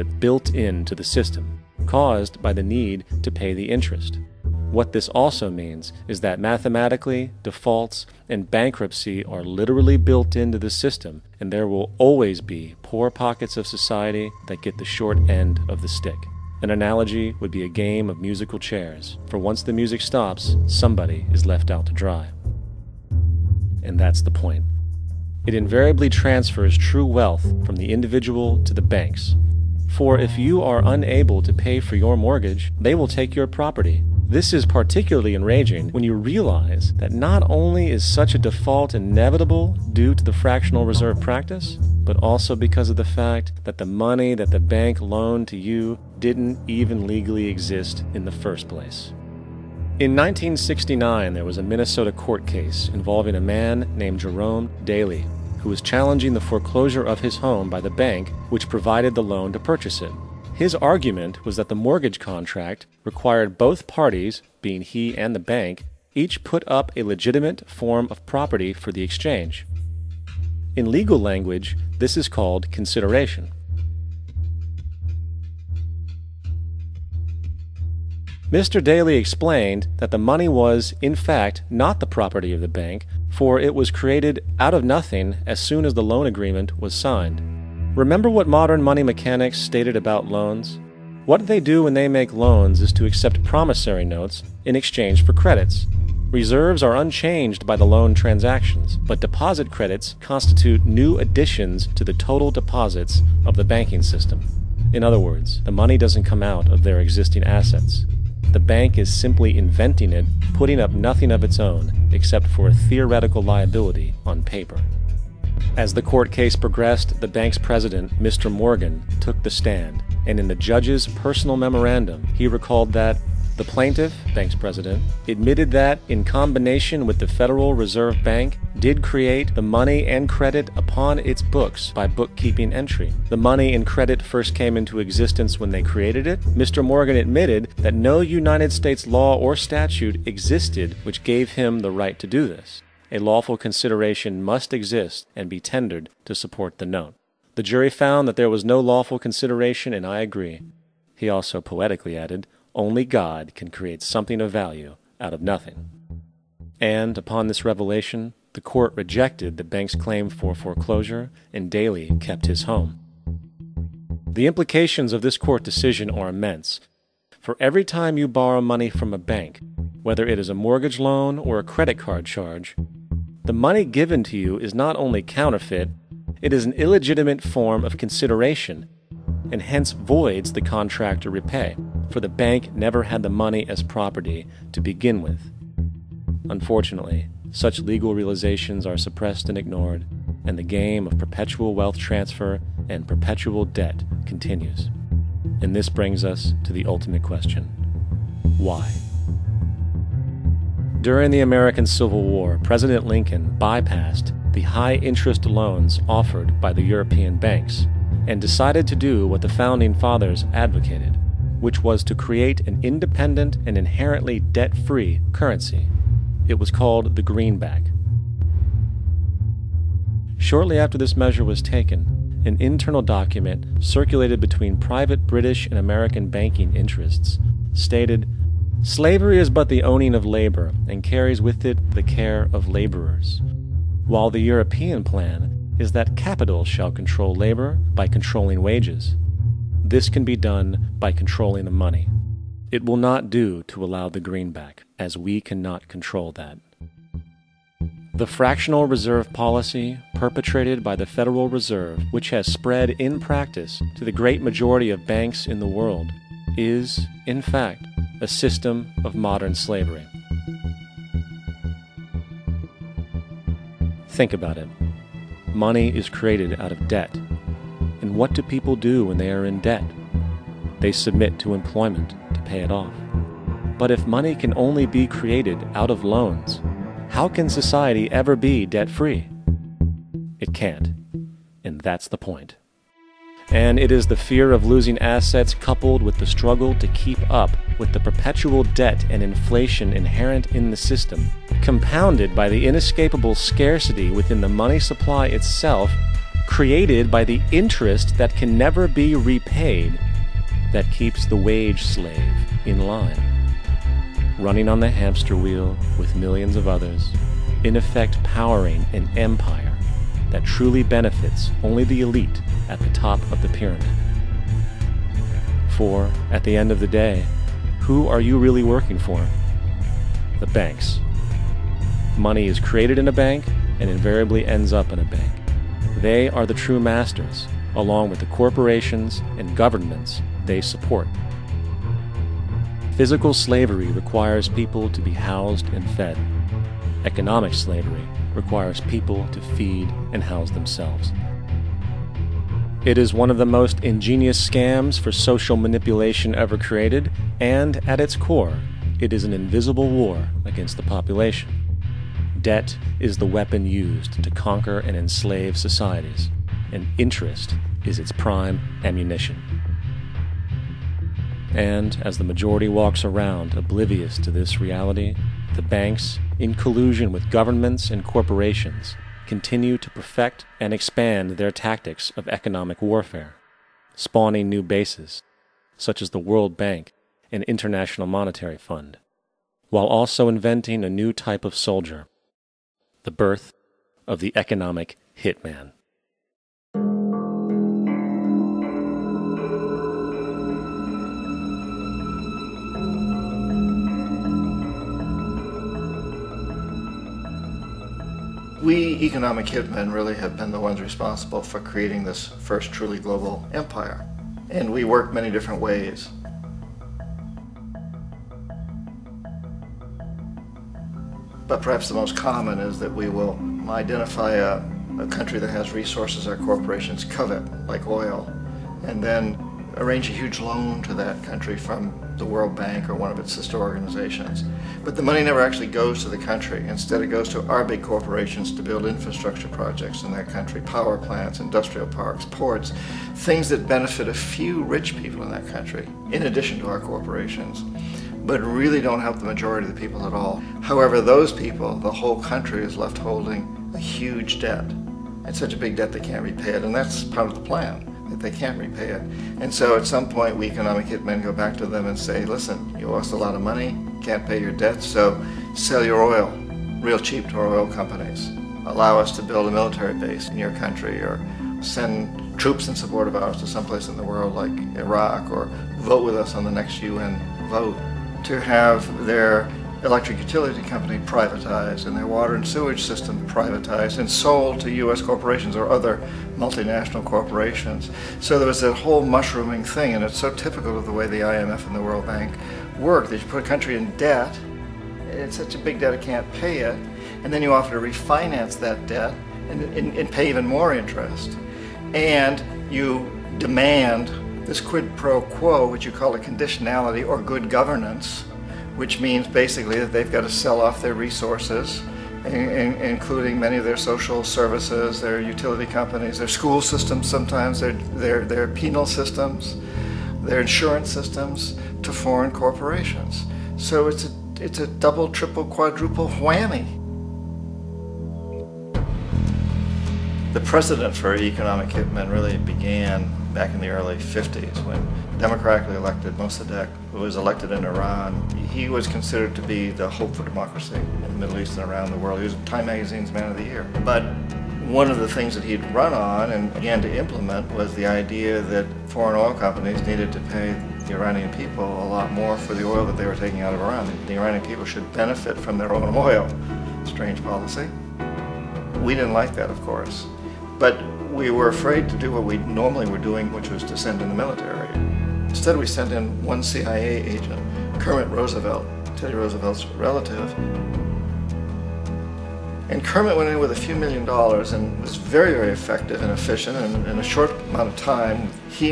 built into the system, caused by the need to pay the interest. What this also means is that mathematically, defaults and bankruptcy are literally built into the system, and there will always be poor pockets of society that get the short end of the stick. An analogy would be a game of musical chairs, for once the music stops, somebody is left out to dry. And that's the point. It invariably transfers true wealth from the individual to the banks. For if you are unable to pay for your mortgage, they will take your property. This is particularly enraging when you realize that not only is such a default inevitable due to the fractional reserve practice, but also because of the fact that the money that the bank loaned to you didn't even legally exist in the first place. In 1969, there was a Minnesota court case involving a man named Jerome Daly, who was challenging the foreclosure of his home by the bank which provided the loan to purchase it. His argument was that the mortgage contract required both parties, being he and the bank, each put up a legitimate form of property for the exchange. In legal language, this is called consideration. Mr. Daly explained that the money was, in fact, not the property of the bank, for it was created out of nothing as soon as the loan agreement was signed. Remember what modern money mechanics stated about loans? What they do when they make loans is to accept promissory notes in exchange for credits. Reserves are unchanged by the loan transactions, but deposit credits constitute new additions to the total deposits of the banking system. In other words, the money doesn't come out of their existing assets. The bank is simply inventing it, putting up nothing of its own except for a theoretical liability on paper. As the court case progressed, the bank's president, Mr. Morgan, took the stand, and in the judge's personal memorandum, he recalled that the plaintiff, bank's president, admitted that, in combination with the Federal Reserve Bank, did create the money and credit upon its books by bookkeeping entry. The money and credit first came into existence when they created it. Mr. Morgan admitted that no United States law or statute existed which gave him the right to do this. A lawful consideration must exist and be tendered to support the note. The jury found that there was no lawful consideration, and I agree. He also poetically added, "Only God can create something of value out of nothing." And upon this revelation, the court rejected the bank's claim for foreclosure, and Daly kept his home. The implications of this court decision are immense. For every time you borrow money from a bank, whether it is a mortgage loan or a credit card charge, the money given to you is not only counterfeit, it is an illegitimate form of consideration, and hence voids the contract to repay, for the bank never had the money as property to begin with. Unfortunately, such legal realizations are suppressed and ignored, and the game of perpetual wealth transfer and perpetual debt continues. And this brings us to the ultimate question: why? During the American Civil War, President Lincoln bypassed the high-interest loans offered by the European banks and decided to do what the Founding Fathers advocated, which was to create an independent and inherently debt-free currency. It was called the greenback. Shortly after this measure was taken, an internal document circulated between private British and American banking interests stated, "Slavery is but the owning of labor, and carries with it the care of laborers, while the European plan is that capital shall control labor by controlling wages. This can be done by controlling the money. It will not do to allow the greenback, as we cannot control that." The fractional reserve policy perpetrated by the Federal Reserve, which has spread in practice to the great majority of banks in the world, is, in fact, a system of modern slavery. Think about it. Money is created out of debt. And what do people do when they are in debt? They submit to employment to pay it off. But if money can only be created out of loans, how can society ever be debt-free? It can't. And that's the point. And it is the fear of losing assets coupled with the struggle to keep up with the perpetual debt and inflation inherent in the system, compounded by the inescapable scarcity within the money supply itself, created by the interest that can never be repaid, that keeps the wage slave in line, running on the hamster wheel with millions of others, in effect powering an empire that truly benefits only the elite at the top of the pyramid. For, at the end of the day, who are you really working for? The banks. Money is created in a bank and invariably ends up in a bank. They are the true masters, along with the corporations and governments they support. Physical slavery requires people to be housed and fed. Economic slavery requires people to feed and house themselves. It is one of the most ingenious scams for social manipulation ever created, and at its core, it is an invisible war against the population. Debt is the weapon used to conquer and enslave societies, and interest is its prime ammunition. And as the majority walks around oblivious to this reality, the banks, in collusion with governments and corporations, continue to perfect and expand their tactics of economic warfare, spawning new bases, such as the World Bank and International Monetary Fund, while also inventing a new type of soldier, the birth of the economic hitman. We economic hitmen really have been the ones responsible for creating this first truly global empire. And we work many different ways. But perhaps the most common is that we will identify a country that has resources our corporations covet, like oil, and then arrange a huge loan to that country from the World Bank or one of its sister organizations. But the money never actually goes to the country. Instead, it goes to our big corporations to build infrastructure projects in that country, power plants, industrial parks, ports, things that benefit a few rich people in that country, in addition to our corporations, but really don't help the majority of the people at all. However, those people, the whole country is left holding a huge debt. It's such a big debt they can't repay it, and that's part of the plan, that they can't repay it. And so at some point, we economic hitmen go back to them and say, listen, you owe us a lot of money, can't pay your debts, so sell your oil real cheap to our oil companies. Allow us to build a military base in your country, or send troops in support of ours to someplace in the world like Iraq, or vote with us on the next UN vote. To have their electric utility company privatized and their water and sewage system privatized and sold to U.S. corporations or other multinational corporations. So there was that whole mushrooming thing, and it's so typical of the way the IMF and the World Bank work, that you put a country in debt, it's such a big debt it can't pay it, and then you offer to refinance that debt and pay even more interest. And you demand this quid pro quo, which you call a conditionality or good governance, which means basically that they've got to sell off their resources, including many of their social services, their utility companies, their school systems sometimes, their penal systems, their insurance systems, to foreign corporations. So it's a double, triple, quadruple whammy. The precedent for economic hitmen really began back in the early 50s when democratically elected Mossadegh, who was elected in Iran, he was considered to be the hope for democracy in the Middle East and around the world. He was Time Magazine's Man of the Year. But one of the things that he'd run on and began to implement was the idea that foreign oil companies needed to pay the Iranian people a lot more for the oil that they were taking out of Iran. The Iranian people should benefit from their own oil. Strange policy. We didn't like that, of course. But we were afraid to do what we normally were doing, which was to send in the military. Instead, we sent in one CIA agent, Kermit Roosevelt, Teddy Roosevelt's relative. And Kermit went in with a few $1 million and was very, very effective and efficient. And in a short amount of time, he